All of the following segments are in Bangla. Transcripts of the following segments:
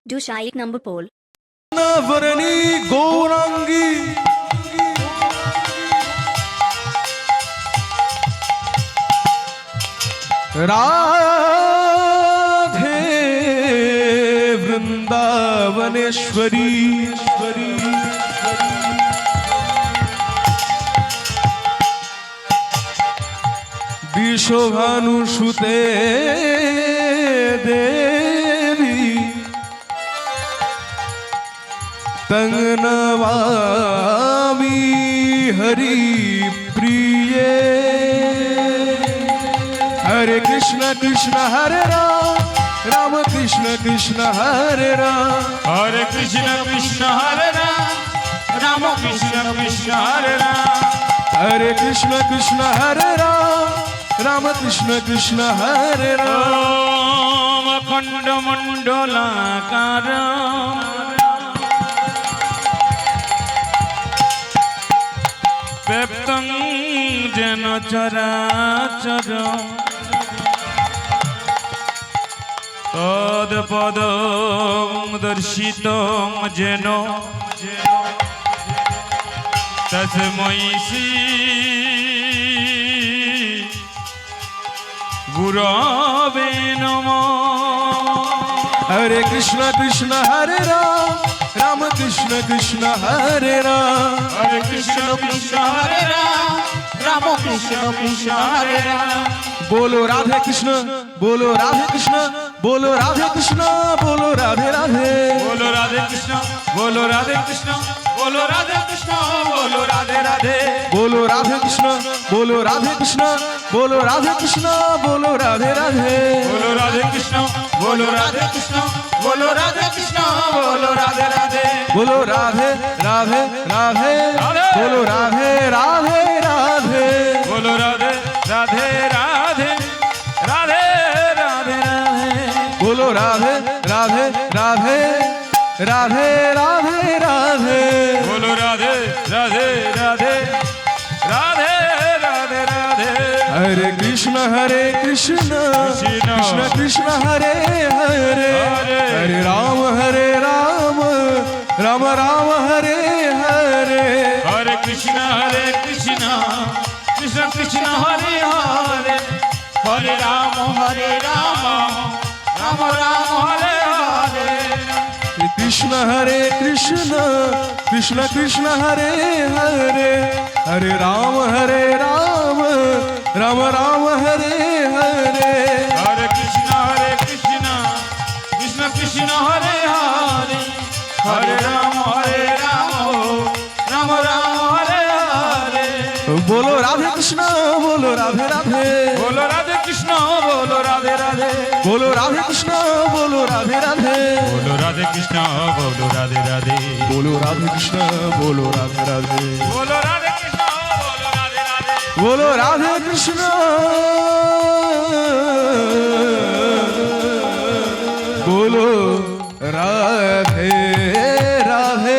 Dusha 1 number poll. वरनी Gaurangi Radhe Vrindavaneshwari दिशो भानुसुते देवी तंग नवामी हरि प्रिये। हरे कृष्ण कृष्ण हरे राम राम कृष्ण कृष्ण हरे राम हरे कृष्ण कृष्ण हरे राम राम कृष्ण कृष्ण हरे राम। हरे कृष्ण कृष्ण हरे राम राम कृष्ण कृष्ण हरे राम। ओम अखंड मंडलाकार व्याप्तं जेन चराचर तत्पदं दर्शितं जेन तस्मै श्री गुरवे नमः। हरे कृष्ण कृष्ण हरे राम राम कृष्ण कृष्ण हरे राम। हरे कृष्ण कृष्ण हरे राम राम कृष्ण कृष्ण हरे राम। बोलो राधे कृष्ण बोलो राधे कृष्ण बोलो राधे कृष्ण बोलो राधे राधे। बोलो राधे कृष्ण बोलो राधे कृष्ण बोलो राधे कृष्ण बोलो राधे राधे। बोलो राधे कृष्ण बोलो राधे कृष्ण बोलो राधे कृष्ण बोलो राधे राधे। बोलो राधे कृष्ण बोलो राधे कृष्ण बोलो राधे कृष्ण बोलो राधे राधे। बोलो राधे राधे राधे बोलो राधे राधे राधे। बोलो राधे राधे राधे राधे राधे राधे। बोलो राधे राधे राधे राधे राधे राधे। बोलो राधे राधे राधे राधे राधे राधे। हरे कृष्ण कृष्ण कृष्ण हरे हरे हरे राम राम राम हरे हरे। हरे कृष्ण कृष्ण कृष्ण कृष्ण हरे हरे हरे राम राम राम हरे हरे। कृष्ण कृष्ण कृष्ण कृष्ण हरे हरे हरे राम राम राम राम हरे हरे। हरे कृष्ण कृष्ण कृष्ण कृष्ण हरे हरे हरे राम राम राम हरे हरे। बोलो राधे कृष्ण बोलो राधे राधे। बोलो राधे कृष्ण बोलो राधे राधे। बोलो राधे कृष्ण बोलो राधे राधे। बोलो राधे कृष्ण बोलो राधे राधे। बोलो राधे कृष्ण बोलो राधे राधे। बोलो राधे कृष्ण बोलो राधे राधे। बोलो राधे कृष्ण बोलो राधे राधे।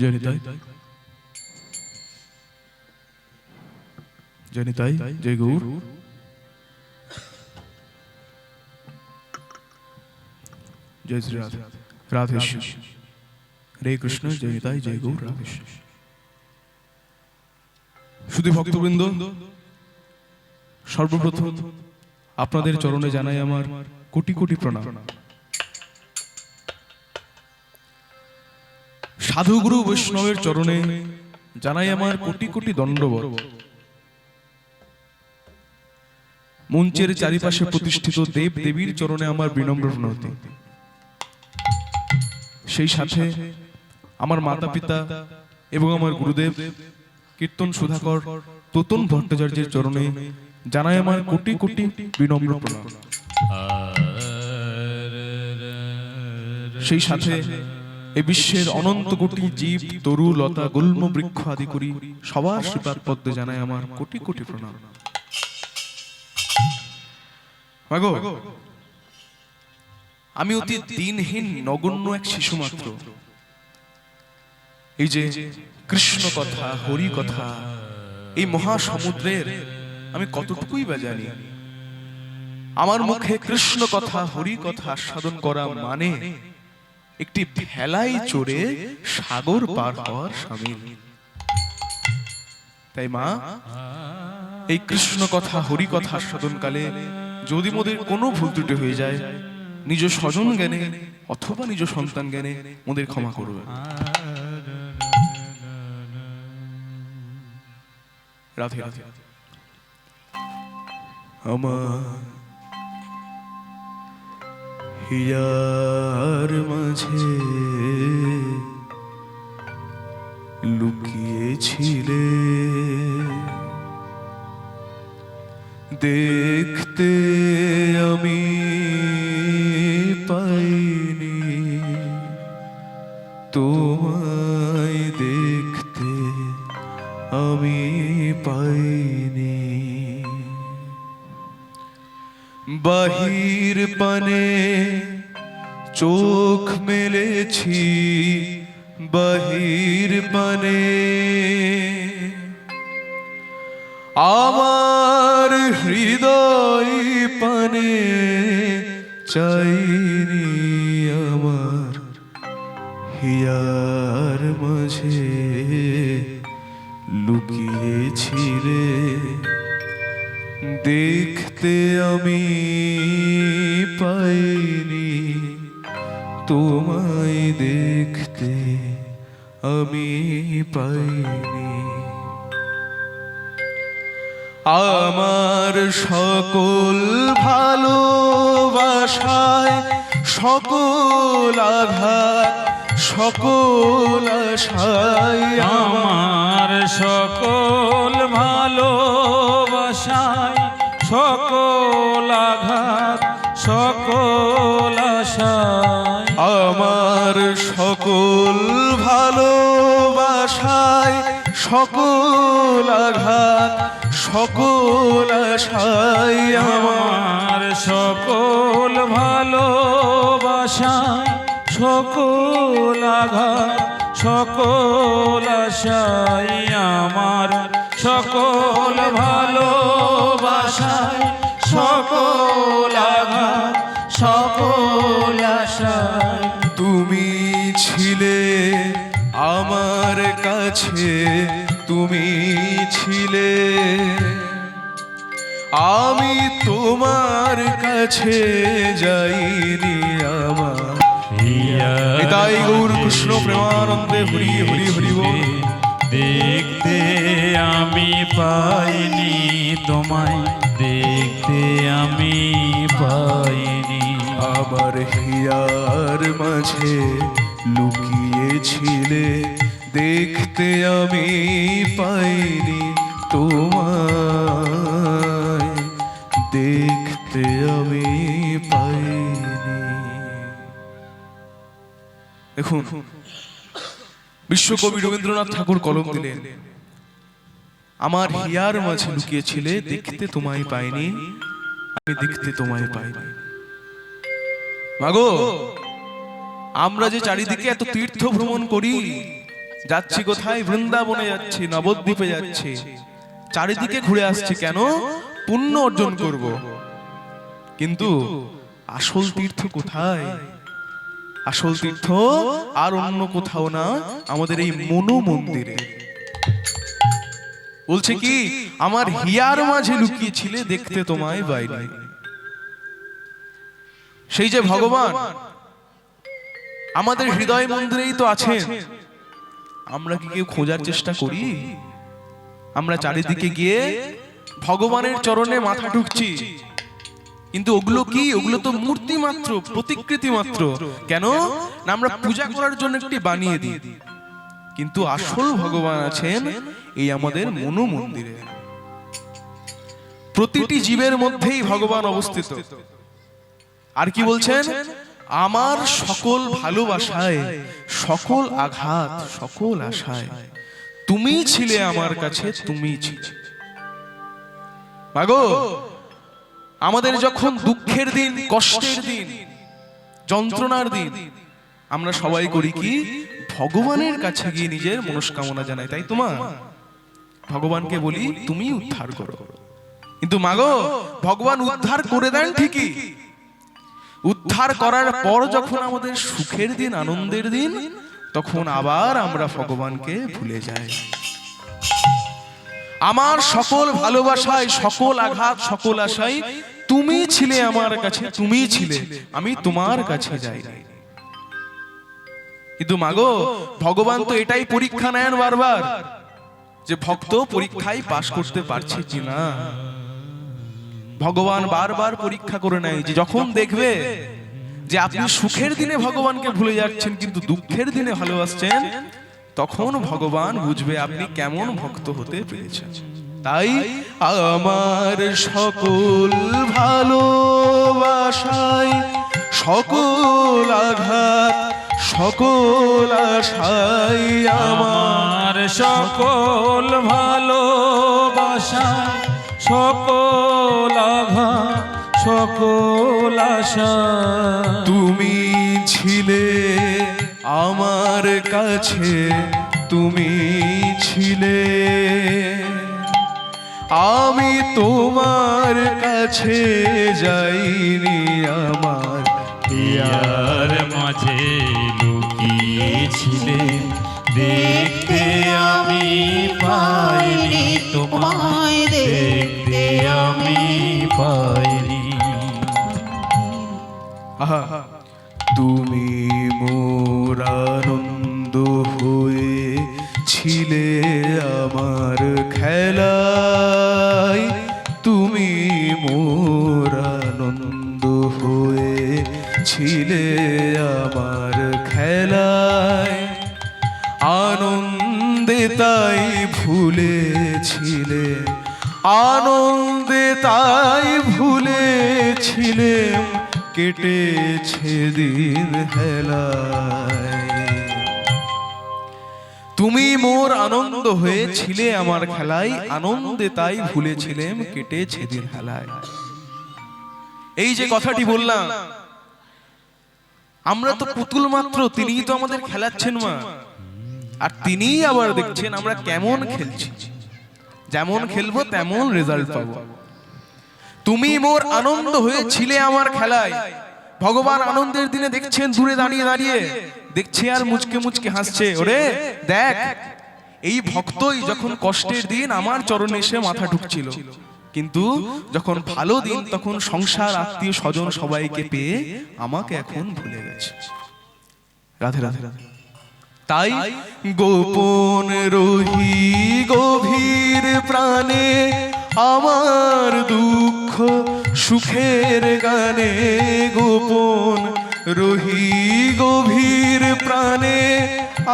জয় নিতাই, জয় নিতাই, জয় গৌর। জয় শ্রী রাধে, রাধেশ্বর, হরে কৃষ্ণ, জয় নিতাই, জয় গৌর, রাধেশ্বর। শুধু ভক্তবৃন্দ, সর্বপ্রথম আপনাদের চরণে জানাই আমার কোটি কোটি প্রণাম। সাধুগুরু বৈষ্ণবের চরণে জানাই আমার কোটি কোটি দণ্ডবত। মঞ্চের চারিপাশে প্রতিষ্ঠিত দেব দেবীর চরণে আমার বিনম্র প্রণতি। সেই সাথে আমার মাতা পিতা এবং আমার গুরুদেব কীর্তন সুধাকর তোতন ভট্টাচার্যের চরণে জানাই আমার কোটি কোটি বিনম্র প্রণাম। সেই সাথে এই বিশ্বের অনন্ত কোটি জীব, তরু, লতা, গুল্ম, বৃক্ষ আদি করি সবার শ্রীপাদ পদ্মে জানাই আমার কোটি কোটি প্রণাম। মাগো, আমি অতি দিনহীন নগণ্য এক শিশু মাত্র। এই যে কৃষ্ণ কথা, হরি কথা, এই মহাসমুদ্রের আমি কতটুকুই বা জানি। আমার মুখে কৃষ্ণ কথা, হরি কথা আস্বাদন করা মানে একটি ভেলায় চড়ে সাগর পার হওয়ার শামিল। তাই মা, এই কৃষ্ণ কথা, হরি কথা আস্বাদনকালে যদি মোদের কোনো ভুল ত্রুটি হয়ে যায়, নিজ স্বজন জ্ঞানে অথবা নিজ সন্তান জ্ঞানে মোদের ক্ষমা করবে। রাধে রাধে। আমার হিয়ার মাঝে লুকিয়েছিলে, দেখতে আমি পাইনি, তোমায় দেখতে আমি পাইনি। বাহির পানে চোখ মেলেছি, বাহির পানে আমার হৃদয় পানে চাইনি। আমার হিয়ার মাঝে লুকিয়েছিলে, দেখতে আমি পাইনি, তোমায় দেখতে আমি পাইনি। আমার সকল ভালোবাসায়, সকল আঘাত, সকল আশায়, আমার সকল ভালোবাসায়, সকল আঘাত, সকল আশায়, আমার সকল ভালোবাসায়, সকল আঘাত, সকল আশায়, আমার সকল ভালোবাসায়, সকল আঘাত, সকল আশায়, আমার সকল ভালোবাসায়, সকল আঘাত, সকল আশায়। তুমি ছিলে আমার কাছে, তুমি ছিলে, আমি তোমার কাছে যাইনি। আমার নিতাই গৌর কৃষ্ণ প্রেমানন্দে হরি হরি হরি বল। দেখতে আমি পাইনি, তোমায় দেখতে আমি পাইনি। আমার হিয়ার মাঝে লুকিয়েছিলে, দেখতে আমি পাইনি, তোমায় দেখতে আমি পাইনি। দেখুন, বিশ্বকবি রবীন্দ্রনাথ ঠাকুর কলম দিলেন, আমার হিয়ার মাঝে লুকিয়েছিলে, দেখতে তোমায় পাইনি, আমি দেখতে তোমায় পাইনি। মাগো, আমরা যে চারিদিকে এত তীর্থ ভ্রমণ করি, যাচ্ছি কোথায়? বৃন্দাবনে যাচ্ছি, নবদ্বীপে যাচ্ছি, চারিদিকে ঘুরে আসছি, কেন? পুণ্য অর্জন করব। কিন্তু আসল তীর্থ কোথায়? আসল তীর্থ আর অন্য কোথাও না, আমাদের এই মনো মন্দিরে। বলছে কি, আমার হিয়ার মাঝে লুকিয়ে ছিলে, দেখতে তোমায় বাইরে। সেই যে ভগবান আমাদের হৃদয় মন্দিরেই তো আছেন। আমরা কি কেউ খোঁজার চেষ্টা করি? আমরা চারিদিকে গিয়ে ভগবানের চরণে মাথা ঠুকছি, কিন্তু ওগুলো কি? ওগুলো তো মূর্তি মাত্র, প্রতিকৃতি মাত্র। কেন না, আমরা পূজা করার জন্য একটি বানিয়ে দিই। কিন্তু আসল ভগবান আছেন এই আমাদের মনো মন্দিরে। প্রতিটি জীবের মধ্যেই ভগবান অবস্থিত। আর কি বলছেন? আমার সকল ভালোবাসায়, সকল আঘাত, সকল আশায় তুমি ছিলে আমার কাছে, তুমি ছিলে। মাগো, আমাদের যখন দুঃখের দিন, কষ্টের দিন, যন্ত্রণার দিন, আমরা সবাই করি কি? ভগবানের কাছে গিয়ে নিজের মনস্কামনা জানাই, তাই তো মা? ভগবানকে বলি তুমি উদ্ধার করো। কিন্তু মাগো, ভগবান উদ্ধার করে দেন ঠিকই, উদ্ধার করার পর যখন আমাদের সুখের দিন, আনন্দের দিন, তখন আবার আমরা ভগবানকে ভুলে যাই। আমার সকল ভালোবাসায়, সকল আঘাত, সকল আশায় তুমি ছিলে আমার কাছে, তুমি ছিলে, আমি তোমার কাছে যাই। কিন্তু মাগো, ভগবান তো এটাই পরীক্ষা নেন বারবার, যে ভক্ত পরীক্ষায় পাশ করতে পারছে কিনা। ভগবান বারবার পরীক্ষা করে নেয়, যে যখন দেখবে যে আপনি সুখের দিনে ভগবানকে ভুলে যাচ্ছেন কিন্তু দুঃখের দিনে ভালোবাসছেন, তখন ভগবান বুঝবে আপনি কেমন ভক্ত হতে পেরেছেন। তাই আমার সকল ভালোবাসায়, সকল আঘাত, সকল আশায়, আমার সকল ভালোবাসা, সকল আঘাত, সকল আশা তুমি ছিলে আমার কাছে, তুমি ছিলে, আমি তোমার কাছে যাইনি। আমার হিয়ার মাঝে লুকিয়েছিলে, দেখতে আমি পাইনি তোমায়, দেখতে আমি পাইনি। আহা, তুমি মোর আনন্দ হয়ে ছিলে আমার খেলায়, তুমি মোর আনন্দ হয়ে ছিলে আমার খেলায়, আনন্দে তাই ভুলেছিলে, আনন্দে তাই ভুলেছিলেম, কেটেছে দিন হেলায়। তুমি মোর আনন্দ হয়েছিলে আমার খেলায়, আনন্দে তাই ভুলেছিলেম, কেটেছে দিন হেলায়। এই যে কথাটি বললাম, আমরা তো পুতুল মাত্র, তিনিই তো আমাদের খেলাচ্ছেন মা। আর তিনিই আবার দেখছেন আমরা কেমন খেলছি, যেমন খেলবো তেমন রেজাল্ট পাবো। তুমি মোর আনন্দ হয়েছিলে আমার খেলায়। ভগবান আনন্দের দিনে দেখছেন দূরে দাঁড়িয়ে দাঁড়িয়ে, দেখছে আর মুচকে মুচকে হাসছে, ওরে দেখ, এই ভক্তই যখন কষ্টের দিন আমার চরণে এসে মাথা ঢুকছিল, কিন্তু যখন ভালো দিন তখন সংসার, আত্মীয় স্বজন সবাইকে পেয়ে আমাকে এখন ভুলে গেছে। রাধে রাধে রাধে। তাই গোপন রহি গভীর প্রাণে, আমার দুঃখ সুখের গানে, গোপন রহি গভীর প্রাণে,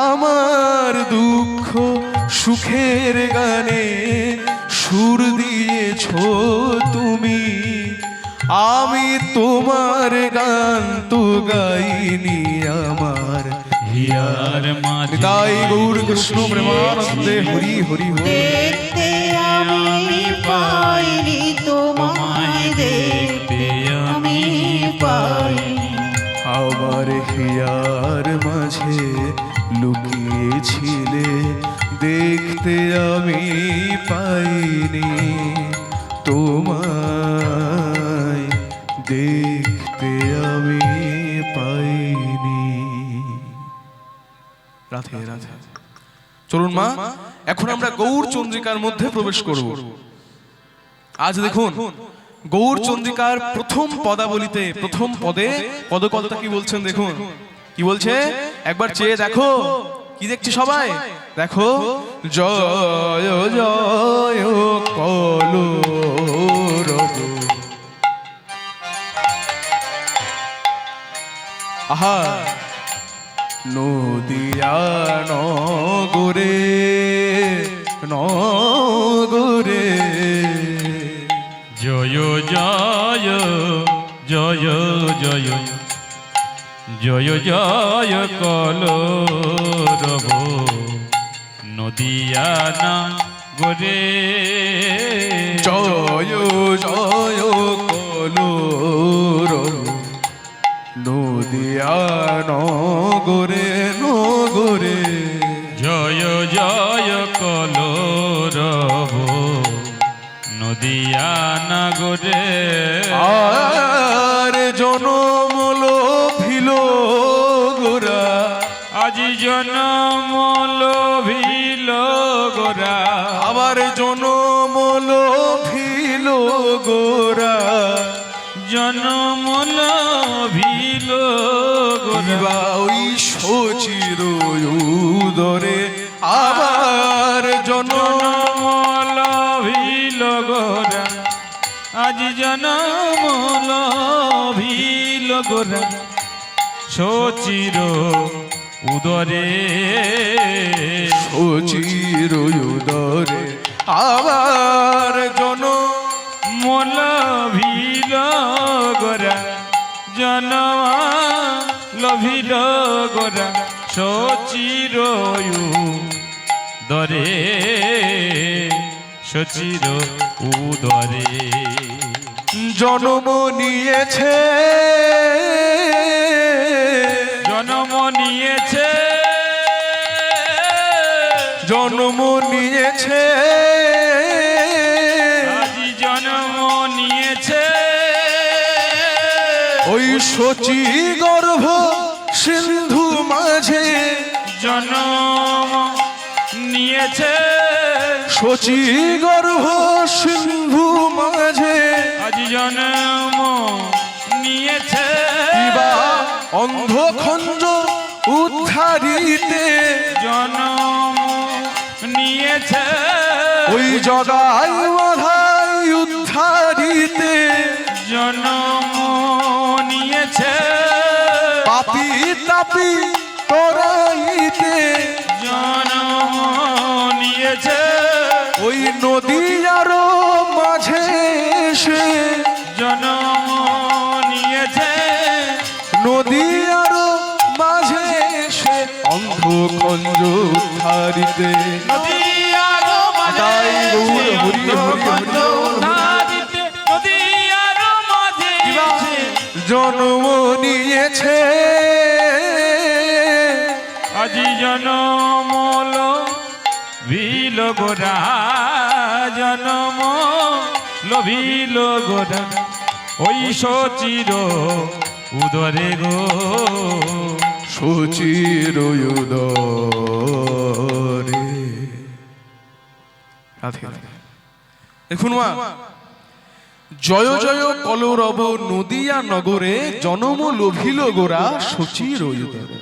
আমার দুঃখ সুখের গানে, সুর দিয়েছো তুমি, আমি তোমার গান তো গাইনি। আমার হিয়ার মাঝে তাই গৌর কৃষ্ণ প্রেমানন্দে হরি হরি হরি। দেখতে আমি পাইনি তোমায়, দেখতে আমি পাইনি। আমার হিয়ার মাঝে লুকিয়ে ছিলে দেখতে আমি পাইনি, তোমায় দেখতে আমি পাইনি। রাধে রাধে। চলুন মা, এখন আমরা গৌর চন্দ্রিকার মধ্যে প্রবেশ করব। আজ দেখুন গৌর চন্দ্রিকার প্রথম পদাবলিতে, প্রথম পদে পদকর্তা কি বলছেন দেখুন। কি বলছে একবার চেয়ে দেখো। কি দেখছি সবাই? দেখো, জয় জয় কলরব। আহা, নদিয়া নগরে নগরে জয় জয় জয় জয় জয় জয় কলরব নদিয়া না গোরে। জয় জয় কলরব নদিয়া নগরে নগরে। জয় জয় কলরব নদিয়া না গোরে। আর জনম লোভিল গোরা, আজি জনম লোভিল গোরা। আবার জনম লোভিল গোরা। জনম লোভিল গোরা। দিবা ওই শচির উদরে, আবার জনম লোভিল গোরা। আজি জনম লোভিল গোরা। শচির উদরে। শচির উদরে, আবার জনম লোভিল গোরা। জনম লোভিল গোরা। শচির উদরে। শচির উদরে। জন্ম নিয়েছে, জন্ম নিয়েছে। জন্ম নিয়েছে, আজি জন্ম নিয়েছে। ওই শচী গর্ভ সিন্ধু মাঝে। জন্ম নিয়েছে। শচী গর্ভ সিন্ধু মাঝে। আজি জন্ম নিয়েছে। দিবা অন্ধ খঞ্জ উদ্ধারিতে। জন্ম নিয়েছে। ওই জগাই বাধাই উদ্ধারিতে। জন্ম নিয়েছে। পাপি তাপি তরাইতে। জন্ম নিয়েছে। ওই নদীর মাঝে এসে। জন্ম নিয়েছে। নদীর মাঝে এসে অন্ধ খঞ্জ উদ্ধারিতে। নদিয়ার মাঝে তাই গৌর হরি হরি হরি। উদ্ধারিতে। নদিয়ার মাঝে জন্ম নিয়েছে। আজি জনম লোভিল গোরা। জনম লোভিল গোরা। ওই শচির উদরে গো। শচির উদরে। রাধে রাধে। দেখুন মা, জয় জয় কলরব নদিয়া নগরে। জনম লোভিল গোরা শচির উদরে।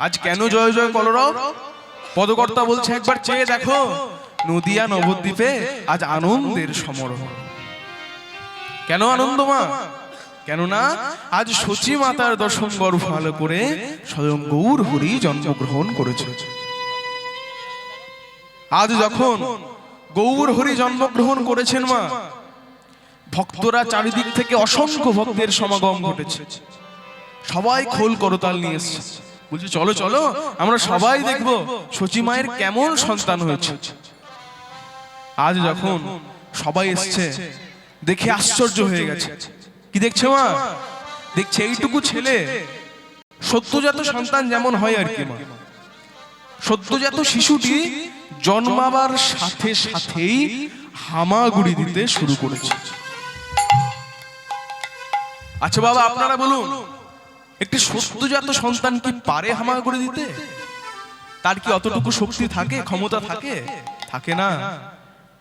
আজ কেন জয় জয় কলরব? পদকর্তা বলছে একবার চেয়ে দেখো, নদিয়া নবদ্বীপে আজ আনন্দের সমারোহ। কেন আনন্দ মা? কেননা আজ শচী মাতার দশম গর্ভ আলো করে স্বয়ং গৌর হরি জন্মগ্রহণ করেছে। আজ যখন গৌর হরি জন্মগ্রহণ করেছেন মা, ভক্তরা চারিদিক থেকে অসংখ্য ভক্তের সমাগম ঘটেছে। সবাই খোল করতাল নিয়ে এসেছে, বলছে চলো চলো আমরা সবাই দেখবো শচী মায়ের কেমন সন্তান হয়েছে। আজ যখন সবাই এসছে দেখে আশ্চর্য হয়ে গেছে। কি দেখছে মা? দেখছে এইটুকু ছেলে, সদ্যজাত সন্তান যেমন হয় আর কি মা, সদ্যজাত শিশুটি জন্মাবার সাথে সাথেই হামাগুড়ি দিতে শুরু করেছে। আচ্ছা বাবা, আপনারা বলুন, একটি সদ্যজাত সন্তান কি পারে হামাগুড়ি দিতে? তার কি অতটুকু শক্তি থাকে, ক্ষমতা থাকে? থাকে না।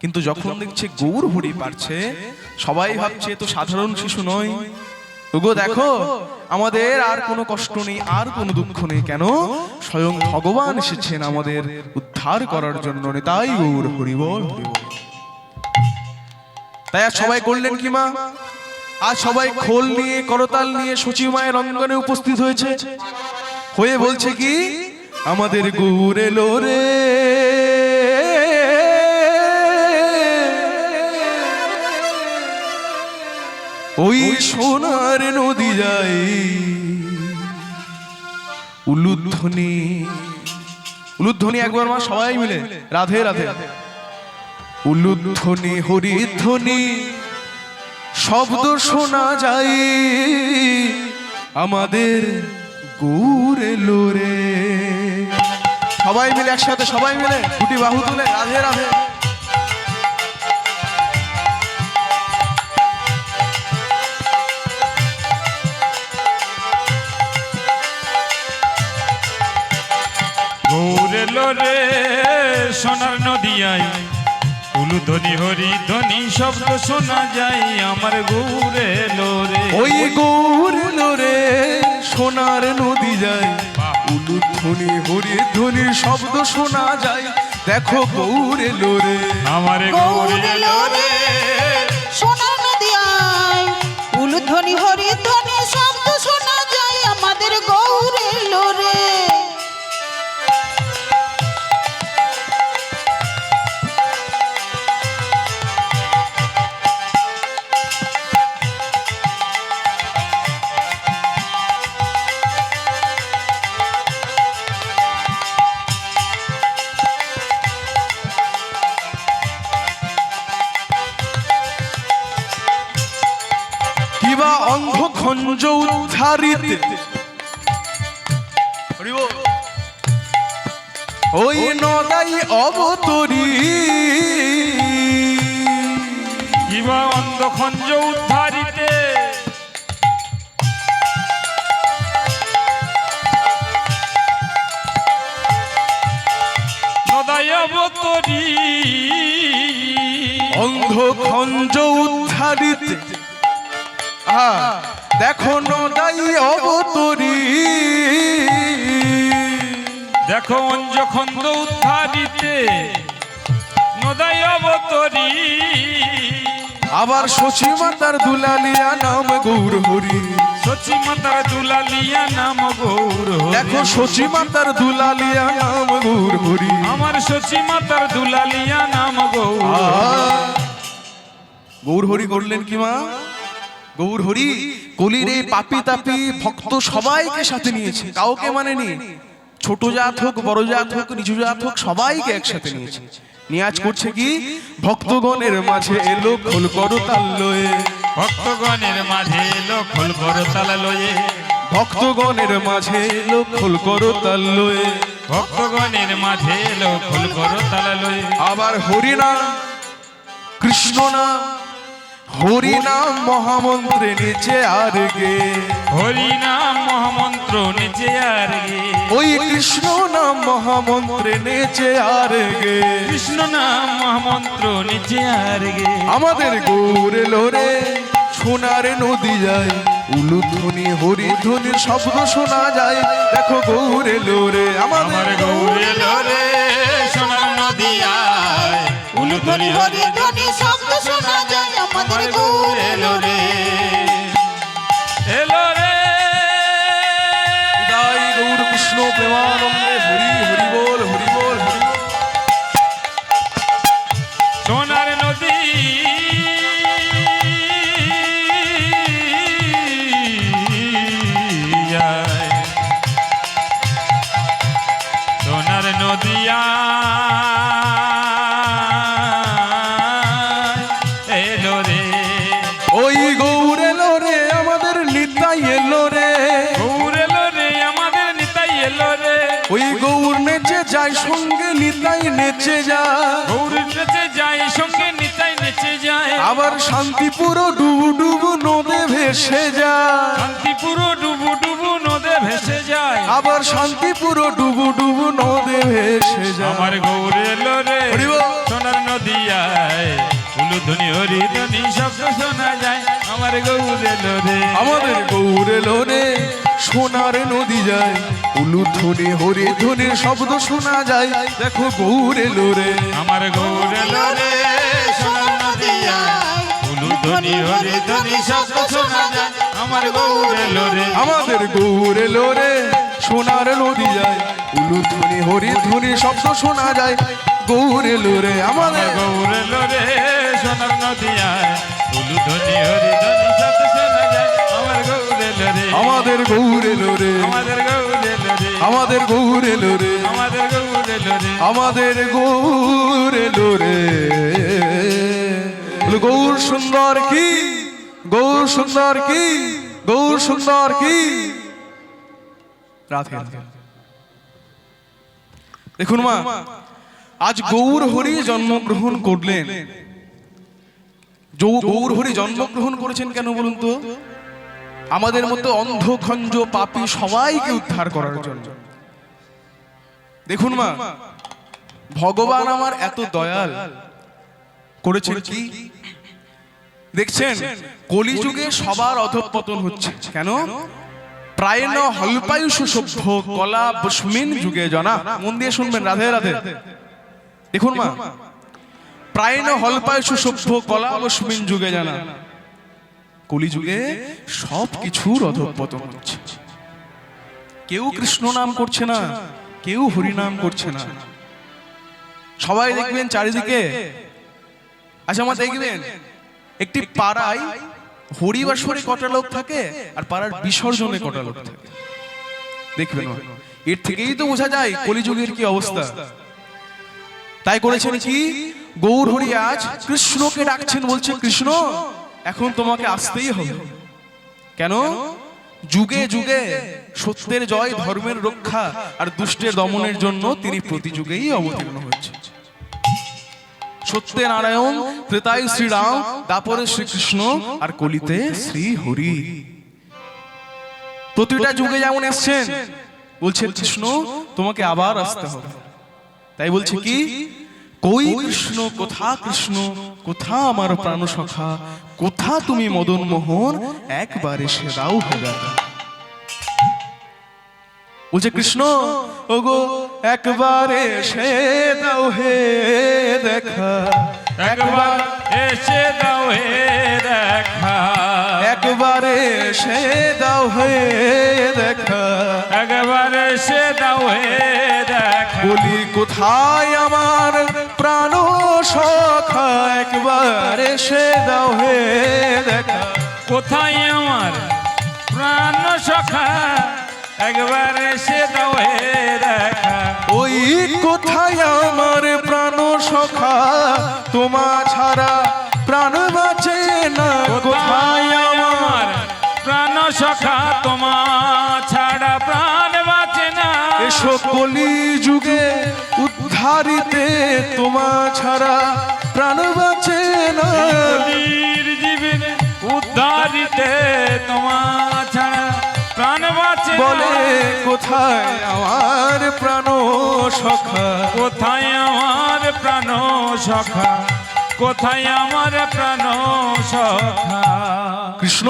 কিন্তু যখন দেখছে গৌর হরি পারছে, সবাই ভাবছে তো সাধারণ শিশু নয়। ওগো দেখো, আমাদের আর কোনো কষ্ট নেই, আর কোনো দুঃখ নেই। কেন? স্বয়ং ভগবান এসেছেন আমাদের উদ্ধার করার জন্য। তাই গৌর হরি বল, হরি বল। তাই আজ সবাই করলেন কি মা? আজ সবাই খোল নিয়ে, করতাল নিয়ে সচিব মায়ের অঙ্গনে উপস্থিত হয়েছে, হয়ে বলছে কি, আমাদের গৌর এলো রে, ওই সোনার নদী যাই উলুধ্বনি। উলুধ্বনি একবার মা সবাই মিলে, রাধে রাধে। উলুধ্বনি হরিধ্বনি শব্দ শোনা যায়, আমাদের গৌর এলো রে। সবাই মিলে একসাথে, সবাই মিলে দুটি বাহু তুলে রাধে রাধে। গৌর এলো রে সোনার নদিয়ায়, উলুধ্বনি হরিধ্বনি শব্দ শোনা যায়, আমার গৌর এলো রে। ওই গৌর এলো রে সোনার নদী যায়, উলুধ্বনি হরিধ্বনি শব্দ শোনা যায়, দেখো গৌর এলো রে, আমার গৌর এলো রে। সোনার নদিয়ায় উলুধ্বনি হরিধ্বনি শব্দ শোনা যায়, আমাদের গৌর এলো রে। কিবা অন্ধ খঞ্জ উদ্ধারিতে, ওই নদাই অবতরী, কিবা অন্ধ খঞ্জ উদ্ধারিতে, নদাই অবতরী, অন্ধ খঞ্জ উদ্ধারিতে, দেখো নদাই অবতরী, দেখো অঞ্জ খন্দ উদ্ধারিতে, নদাই অবতরী, আবার শচী মাতার দুলালিয়া নাম গৌর হরি, সচী মাতার দুলালিয়া নাম গৌর হরি। দেখো শচী মাতার দুলালিয়া নাম গৌর হরি, আমার সচী মাতার দুলালিয়া নাম গৌর। গৌর হরি করলেন কি মা? গৌর হরি কলির এই পাপি তাপি ভক্ত সবাইকে সাথে নিয়েছে, কাউকে মানেনি। ছোট জাত হোক, বড় জাত হোক, নিচু জাত হোক, সবাইকে একসাথে নিয়েছে। নিয়ে আজ করছে কি, ভক্তগণের মাঝে এলো খোল করতাল লয়ে, ভক্তগণের মাঝে এলো খোল করতাল লয়ে, ভক্তগণের মাঝে এলো খোল করতাল লয়ে, ভক্তগণের মাঝে এলো খোল করতাল লয়ে। আবার হরিনাম কৃষ্ণ নাম, হরিনাম মহামন্ত্রে নিচে আর গে, হরিনাম মহামন্ত্র নিচে আর গে, ওই কৃষ্ণ নাম মহামন্ত্রে নিচে আর গে, কৃষ্ণ নাম মহামন্ত্র নিচে আর গে। আমাদের গৌর এলো রে সোনার নদী যায়, উলুধ্বনি হরিধ্বনির শব্দ শোনা যায়, দেখো গৌর এলো রে, আমার গৌর এলো রে সোনার নদিয়ায়, উলুধ্বনি হরিধ্বনি শব্দ শোনা যায়, আমাদের গৌর এলো রে। এলো রে। জয় গৌর কৃষ্ণ প্রেমানন্দে, হরি হরি বল, হরি বল, হরি বল। সোনার নদী সোনার নদিয়া এলো রে, ওই গৌর এলো রে আমাদের নিতাই এলো রে, গৌর এলো রে আমাদের নিতাই এলো রে, ওই গৌর নিতাই নেচে যায়, গৌর নেচে যায় সঙ্গে নিতাই নেচে যায়, আবার শান্তিপুর ডুবু ডুবু নদে ভেসে যায়, শান্তিপুর ডুবু ডুবু নদে ভেসে যায়, আবার শান্তিপুর ডুবু ডুবু নদে ভেসে যায়। আমার গৌর এলো রে হরি বল। সোনার নদিয়ায়, উলুধ্বনি হরিধ্বনি শব্দ শোনা যায়, আমার গৌর এলো রে। আমাদের গৌর এলো রে সোনার নদী যায়, উলুধ্বনি হরিধ্বনি শব্দ শোনা যায়, দেখো গৌর এলো রে। আমার গৌর এলো রে সোনার নদিয়ায়, উলুধ্বনি হরিধ্বনি শব্দ শোনা যায়, আমার গৌর এলো রে। আমাদের গৌর এলো রে সোনার নদী যায়, উলুধ্বনি হরিধ্বনি শব্দ শোনা যায়, গৌর এলো রে। আমাদের গৌর এলো রে সোনার নদিয়ায়, উলুধ্বনি হরিধ্বনি শব্দ শোনা যায়, আমার গৌর এলো রে। আমাদের গৌর এলো রে, আমাদের গৌর এলো রে, আমাদের গৌর এলো রে, আমাদের গৌর এলো রে। আমাদের গৌর এলো রে। গৌর সুন্দর কি, গৌর সুন্দর কি, গৌর সুন্দর কি। রাধে রাধে। দেখুন মা, আজ গৌর হরি জন্মগ্রহণ করলেন। গৌর হরি জন্মগ্রহণ করেছেন কেন বলুন তো? আমাদের মতো অন্ধ খঞ্জ পাপী সবাইকে উদ্ধার করার জন্য। দেখুন মা, ভগবান আমার এত দয়াল করেছেন কি দেখছেন, কলিযুগে সবার অধঃপতন হচ্ছে কেন? প্রায় ন হল্পায়ুষু সভ্য কলা বস্মিন যুগে জনা। মন দিয়ে শুনবেন, রাধে রাধে। দেখুন মা, প্রায় ন হল্পায়ুষু সভ্য কলা বস্মিন যুগে জানা। কলিযুগে সব কিছুর অধঃপতন হচ্ছে। কেউ কৃষ্ণ নাম করছে না, কেউ হরি নাম করছে না। সবাই দেখবেন চারিদিকে, আচ্ছা আমার দেখবেন একটি পাড়ায় হরিবাসরে কটা লোক থাকে আর পাড়ার বিসর্জনে কটা লোক থাকে, দেখবেন। এর থেকেই তো বোঝা যায় কলিযুগের কি অবস্থা। তাই করেছেন কি, গৌর হরি আজ কৃষ্ণকে ডাকছেন, বলছে কৃষ্ণ এখন তোমাকে আসতেই হবে। কেন? যুগে যুগে সত্যের জয়, ধর্মের রক্ষা আর দুষ্টের দমনের জন্য তিনি প্রতি যুগেই অবতীর্ণ হয়েছে। সত্যে নারায়ণ, ত্রেতায় শ্রীরাম, দাপরে শ্রীকৃষ্ণ আর কলিতে শ্রী হরি। প্রতিটা যুগে যেমন এসছেন, বলছেন কৃষ্ণ তোমাকে আবার আসতে হবে। তাই বলছে কি, কই কৃষ্ণ কোথা কৃষ্ণ, কোথা আমার প্রাণ সখা, কোথা তুমি মদন মোহন, একবার এসে দাও হে দাদা। বলছে কৃষ্ণ ওগো একবার এসে দাও হে দেখা, একবার এসে দাও হে দেখা, একবার এসে দাও হে দেখা, একবার এসে দাও হে দেখা। বলি কোথায় আমার প্রাণ সখা, একবার এসে দাও হে দেখা। কোথায় আমার প্রাণ সখা, একবার এসে দাও হে দেখা। ওই কোথায় আমার প্রাণ সখা, তোমা ছাড়া প্রাণ বাঁচে না। কোথায় আমার প্রাণ সখা, তোমা ছাড়া প্রাণ বাঁচে না। এসো কলি যুগে উদ্ধারিতে, তোমা ছাড়া প্রাণ বাঁচে না। কলির জীবনে উদ্ধারিতে, তোমা ছাড়া প্রাণ বাঁচে না। বলে কোথায় আমার প্রাণ সখা, কোথায় আমার প্রাণ সখা, কোথায় আমার প্রাণ সখা। কৃষ্ণ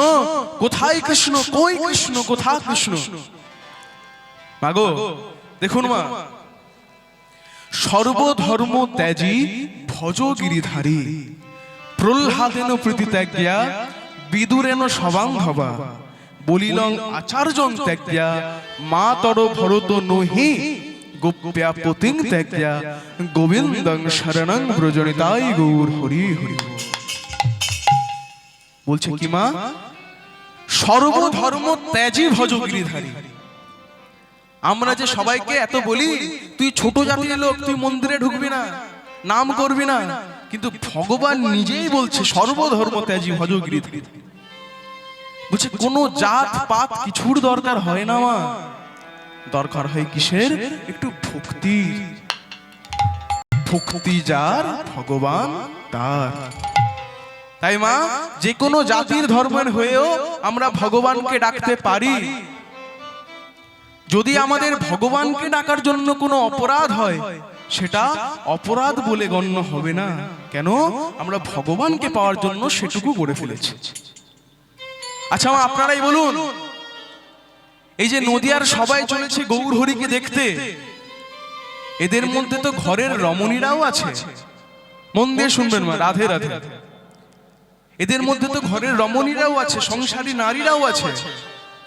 কোথায় কৃষ্ণ, কই কৃষ্ণ, কোথা কৃষ্ণ। মাগো দেখুন মা, সর্বধর্ম ত্যাজি ভজ গিরিধারী, প্রহ্লাদেন প্রীতিত্যাজ্ঞা বিদুরেন সবান্ধবা, বলিলং আচার্যং ত্যাজ্ঞা মাতর ভরত নহি, গোপ্যা পতিং ত্যাজ্ঞা গোবিন্দং শরণং ব্রজনিতাই গৌর হরি হরি। বলছে কি মা, সর্বধর্ম ত্যাজি ভজ গিরিধারী। আমরা যে সবাইকে এত বলি তুই ছোট জাতির লোক, তুই মন্দিরে ঢুকবি না, নাম করবি না, কিন্তু ভগবান নিজেই বলছে সর্বধর্ম ত্যাজি ভজ গিরিধারী। বলছে কোনো জাত পাত কিছুর দরকার হয় না মা, দরকার হয় কিসের? একটু ভক্তি। ভক্তি যার ভগবান তার। তাই মা, যে কোনো জাতির ধর্মের হয়েও আমরা ভগবানকে ডাকতে পারি। যদি আমাদের ভগবানকে ডাকার জন্য কোনো অপরাধ হয়, সেটা অপরাধ বলে গণ্য হবে না। কেন? আমরা ভগবানকে পাওয়ার জন্য সেটুকু করে ফেলেছি। আচ্ছা মা, আপনারাই বলুন, এই যে নদিয়ার সবাই চলেছে গৌর হরিকে দেখতে, এদের মধ্যে তো ঘরের রমণীরাও আছে। মন দিয়ে শুনবেন মা, রাধে রাধে। এদের মধ্যে তো ঘরের রমণীরাও আছে, সংসারী নারীরাও আছে,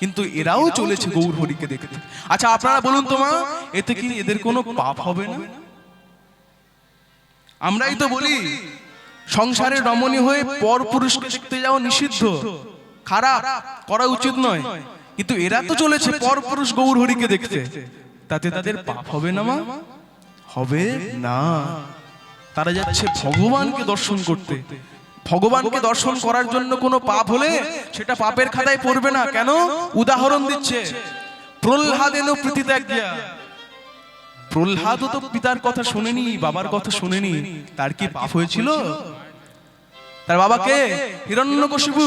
কিন্তু এরাও চলেছে গৌর হরিকে দেখতে। আচ্ছা আপনারা বলুন তো মা, এতে কি এদের কোনো পাপ হবে না? আমরাই তো বলি সংসারের রমণী হয়ে পর পুরুষকে দেখতে যাওয়া নিষিদ্ধ, খারাপ, করা উচিত নয়। কিন্তু এরা তো চলেছে পর পুরুষ গৌর হরিকে দেখতে, তাতে তাদের পাপ হবে না মা? হবে না। তারা যাচ্ছে ভগবানকে দর্শন করতে। ভগবানকে দর্শন করার জন্য কোনো পাপ হলে সেটা পাপের খাতায় পড়বে না। কেন? উদাহরণ দিচ্ছে, প্রহ্লাদেন প্রীতিত্যাজ্ঞা। প্রহ্লাদও তো পিতার কথা শোনেনি, বাবার কথা শোনেনি, তার কি পাপ হয়েছিল? তার বাবাকে হিরণ্যকশিপু,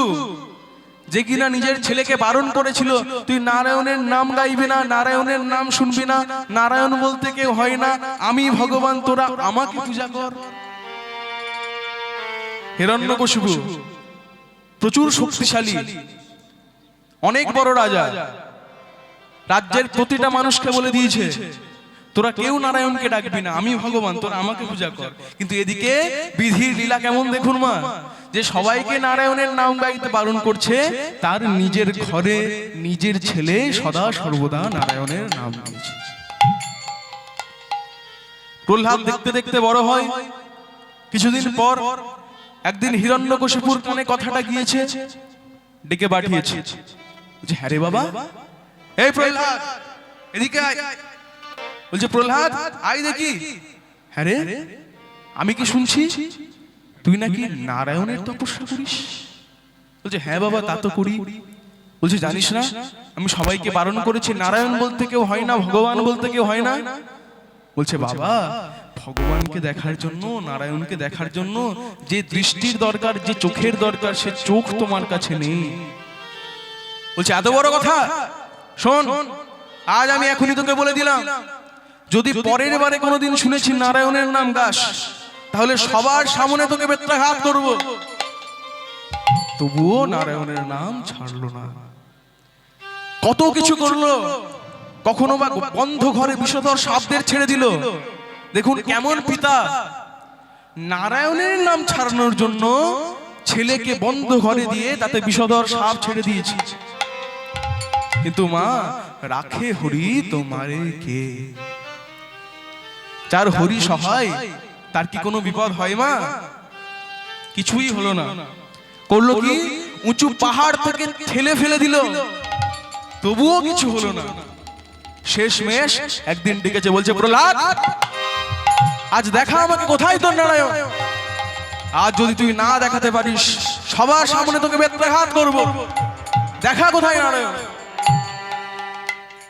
যে কিনা নিজের ছেলেকে বারণ করেছিল, তুই নারায়ণের নাম গাইবি না, নারায়ণের নাম শুনবি না, নারায়ণ বলতে কেউ হয় না, আমি ভগবান, তোরা আমাকে পূজা কর। হিরণ্যকশিপু প্রচুর শক্তিশালী, অনেক বড় রাজা, রাজ্যের প্রতিটা মানুষকে বলে দিয়েছে, তোরা কেউ নারায়ণকে ডাকবি না, আমি ভগবান, তোরা আমাকে পূজা কর। কিন্তু এদিকে বিধির লীলা কেমন দেখুন মা, যে সবাইকে নারায়ণের নাম গাইতে বারণ করছে, তার নিজের ঘরে নিজের ছেলে সদা সর্বদা নারায়ণের নাম গাইছে। প্রহ্লাদ দেখতে দেখতে বড় হয়। কিছুদিন পর একদিন হিরণ্যকশিপুর কানে কথাটা গিয়েছে, ডেকে পাঠিয়েছে, বলছে, হ্যাঁ রে বাবা, এই প্রহ্লাদ এদিকে আয়। বলছে, প্রহ্লাদ আয় দেখি। হ্যাঁ রে, আমি কি শুনছি তুই নাকি নারায়ণের তপস্যা করিস? বলছে, হ্যাঁ বাবা, তা তো করি। বলছে, জানিস না আমি সবাইকে বারণ করেছি, নারায়ণ বলতে কেউ হয় না, ভগবান বলতে কেউ হয় না। বলছে, বাবা, ভগবানকে দেখার জন্য, নারায়ণকে দেখার জন্য যে দৃষ্টির দরকার, যে চোখের দরকার, সে চোখ তোমার কাছে নেই। বলছে, এত বড় কথা? শোন, আজ আমি এখনই তোকে বলে দিলাম, যদি পরের বারে কোনোদিন শুনেছি নারায়ণের নাম গাস, তাহলে সবার সামনে তোকে বেত্রাঘাত করব। তবুও নারায়ণের নাম ছাড়লো না। কত কিছু করলো, কখনো বা বন্ধ ঘরে বিষধর সাপদের ছেড়ে দিল। দেখুন কেমন পিতা, নারায়ণের নাম ছাড়ানোর জন্য ছেলেকে বন্ধ ঘরে দিয়ে তাতে বিষধর সাপ ছেড়ে দিয়েছে। কিন্তু মা, রাখে হরি তোমারে কে? যার হরি সহায়, তার কি কোনো বিপদ হয় মা? কিছুই হলো না। করলো কি? উঁচু পাহাড় থেকে ঠেলে ফেলে দিল, তবুও কিছু হলো না। শেষমেশ একদিন ডেকেছে, বলছে, প্রহ্লাদ আজ দেখা আমাকে, কোথায় তোর নারায়ণ? আজ যদি তুই না দেখাতে পারিস, সবার সামনে তোকে বেত্রাঘাত করব। দেখা কোথায় নারায়ণ?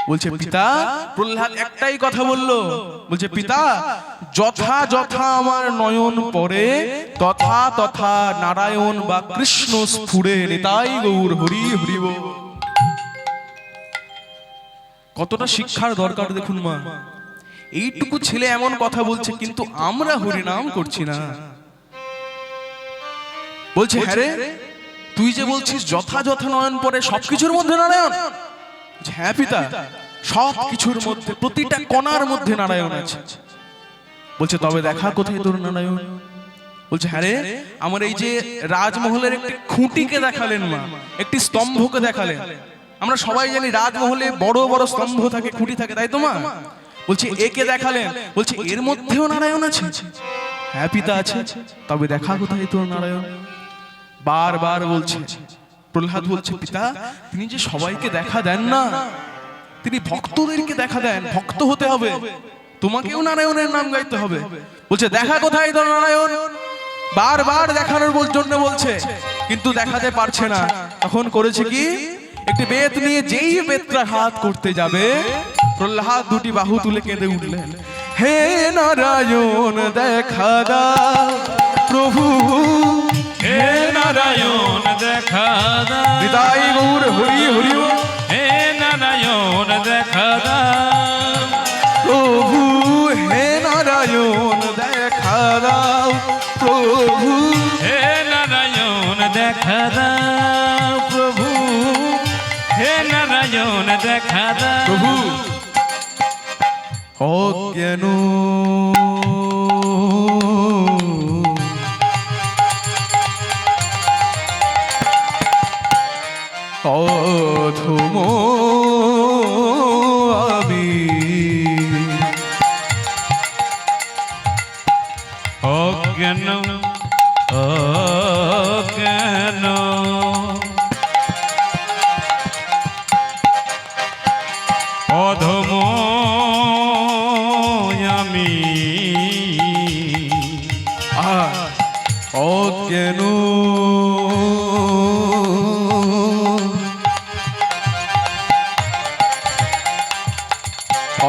বলছে, পিতা, প্রহ্লাদ একটাই কথা বলল, বলছে, পিতা, যথা যথা আমার নয়ন পড়ে, তথা তথা নারায়ণ বা কৃষ্ণ স্ফুরে, নিতাই গৌর হরি হরি বল। কতটা শিক্ষার দরকার দেখুন মা। এইটুকু ছেলে এমন কথা বলছে, কিন্তু আমরা হরিনাম করছি না। বলছে, হ্যাঁ রে, তুই যে বলছিস যথাযথ নয়ন পড়ে সবকিছুর মধ্যে নারায়ণ। হ্যাঁ পিতা, সব কিছুর মধ্যে, প্রতিটা কণার মধ্যে নারায়ণ আছে। বলছে, তবে দেখা কোথায় তোর নারায়ণ? বলছে, হ্যাঁ রে, আমার এই যে রাজমহলের একটি খুঁটিকে দেখালেন মা, একটি স্তম্ভকে দেখালেন। আমরা সবাই জানি রাজমহলে বড় বড় স্তম্ভ থাকে, খুঁটি থাকে, তাই তো মা? বলছে, একে দেখালেন। বলছে, এর মধ্যেও নারায়ণ আছে? হ্যাঁ পিতা আছে। তবে দেখা কোথায় তোর নারায়ণ? বারবার বলছে। প্রহ্লাদ বলছে, পিতা, তিনি যে সবাইকে দেখা দেন না, তিনি ভক্তদেরকে দেখা দেন। ভক্ত হতে হবে, তোমাকেও নারায়ণের নাম গাইতে হবে। বলছে, দেখা কোথায় তোর নারায়ণ? বারবার দেখানোর জন্য বলছে, কিন্তু দেখাতে পারছে না। তখন করেছে কি, একটি বেত নিয়ে যেই বেত্রাঘাত করতে যাবে, প্রহ্লাদ দুটি বাহু তুলে কেঁদে উঠলেন, হে নারায়ণ দেখা দাও প্রভু, হে নারায়ণ দেখা দাও, নিতাই গৌর হরি হরি বল। হে নারায়ণ দেখা দাও, প্রভু হে নারায়ণ দেখা দাও প্রভু, হে নারায়ণ দেখা দাও প্রভু, হে নারায়ণ দেখা দাও প্রভু অজ্ঞান অধম আমি, অজ্ঞান অজ্ঞান অধম আমি, অজ্ঞান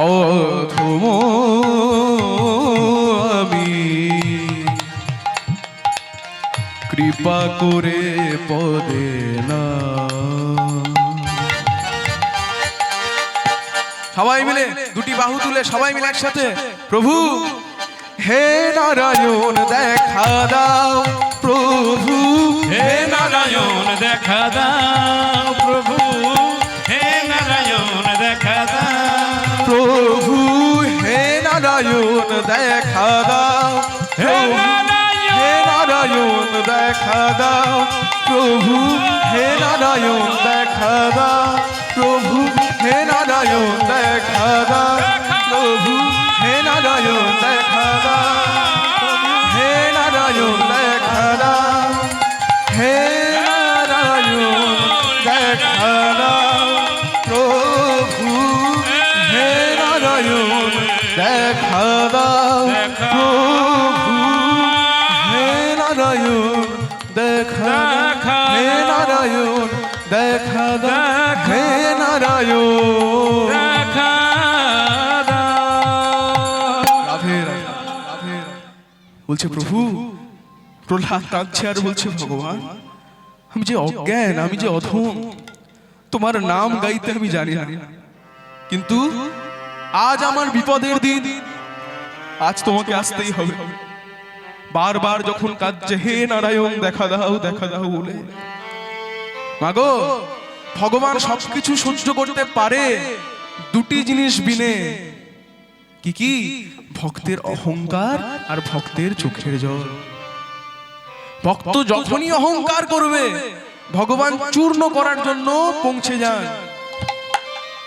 অধম আমি, কৃপা করে পদে না। সবাই মিলে দুটি বাহু তুলে সবাই মিলে একসাথে প্রভু হে নারায়ণ দেখা দাও প্রভু, হে নারায়ণ দেখা দাও প্রভু, হে নারায়ণ দেখা দাও প্রভু হে নারায়ণ দেখা দাও, হে হে নারায়ণ দেখা দাও প্রভু, হে নারায়ণ দেখা দাও প্রভু, হে নারায়ণ দেখা দাও প্রভু, হে নারায়ণ দেখা দাও, হে নারায়ণ দেখা দাও, হে নারায়ণ দেখা দাও প্রভু, হে নারায়ণ দেখা দাও প্রভু, হে নারায়ণ দেখা দাও, হে নারায়ণ দেখা দাও, হে নারায়ণ দেখা দাও। রাধে রাধে রাধে। বলছে প্রভু, প্রহ্লাদ কাঁদছে আর বলছে ভগবান আমি যে অজ্ঞান, আমি যে অধম, তোমার নাম গাইতে আমি জানি না, কিন্তু আজ আমার বিপদের দিন, আজ তোমাকে আসতেই হবে। বারবার যখন কাঁদছে হে নারায়ণ দেখা দাও বলে, মাগো ভগবান সবকিছু সহ্য করতে পারে, দুটি জিনিস বিনে, কি কি? ভক্তের অহংকার আর ভক্তের চোখের জল। ভক্ত যখনই অহংকার করবে ভগবান চূর্ণ করার জন্য পৌঁছে যান,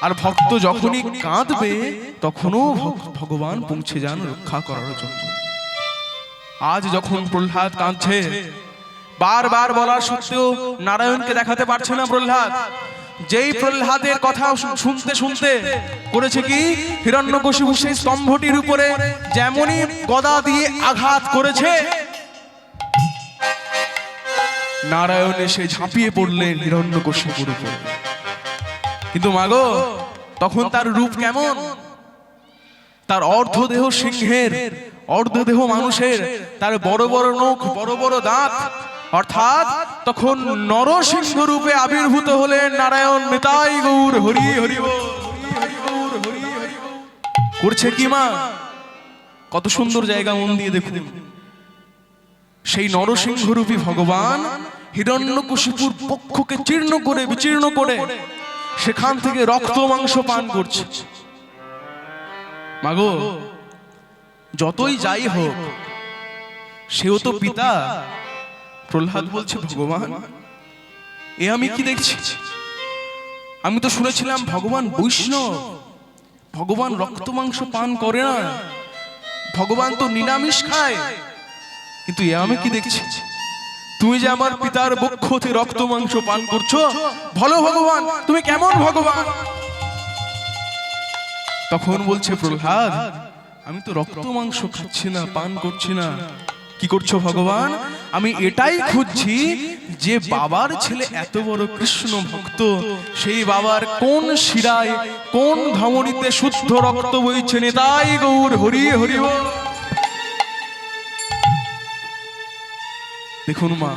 আর ভক্ত যখনই কাঁদবে তখনও ভগবান পৌঁছে যান রক্ষা করার জন্য। আজ যখন প্রহ্লাদ কাঁদছে, বারবার বলার সত্ত্বেও নারায়ণকে দেখাতে পারছে না প্রহ্লাদ। যেই প্রহ্লাদের কথা শুনতে শুনতে করেছে কি, হিরণ্যকশিপু সেই স্তম্ভটির উপরে যেমনই গদা দিয়ে আঘাত করেছে, নারায়ণ এসে ঝাঁপিয়ে পড়লেন হিরণ্যকশিপুর উপরে। কিন্তু মাগো তখন তার রূপ কেমন? তার অর্ধদেহ সিংহের, অর্ধদেহ মানুষের, তার বড় বড় নখ, বড় বড় দাঁত, অর্থাৎ তখন নরসিংহ রূপে আবির্ভূত হলেন নারায়ণ। নিতাই গৌর হরি হরি বল। করছে কি মা? কত সুন্দর জায়গা, মন দিয়ে দেখুন। সেই নরসিংহ রূপী ভগবান হিরণ্যকশিপুর বক্ষকে চীর্ণ করে বিচীর্ণ করে সেখান থেকে রক্ত মাংস পান করছে। মাগো যতই যাই হোক সেও তো পিতা। প্রহ্লাদ বলছে ভগবান এ আমি কি দেখছি? আমি তো শুনেছিলাম ভগবান বৈষ্ণব, ভগবান রক্ত মাংস পান করে না, ভগবান তো নিরামিষ খায়, কিন্তু এ আমি কি দেখছি? তুমি যে আমার পিতার বক্ষ হতে রক্ত মাংস পান করছো, বলো ভগবান তুমি কেমন ভগবান? তখন বলছে প্রহ্লাদ আমি তো রক্ত মাংস খাচ্ছি না, পান করছি না, কি করছো ভগবান? আমি এটাই খুঁজছি যে বাবার ছেলে এত বড় কৃষ্ণ ভক্ত, সেই বাবার কোন শিরায় কোন ধমনীতে শুদ্ধ রক্ত বইছে। নিতাই গৌর হরি হরি বল। দেখুন মা,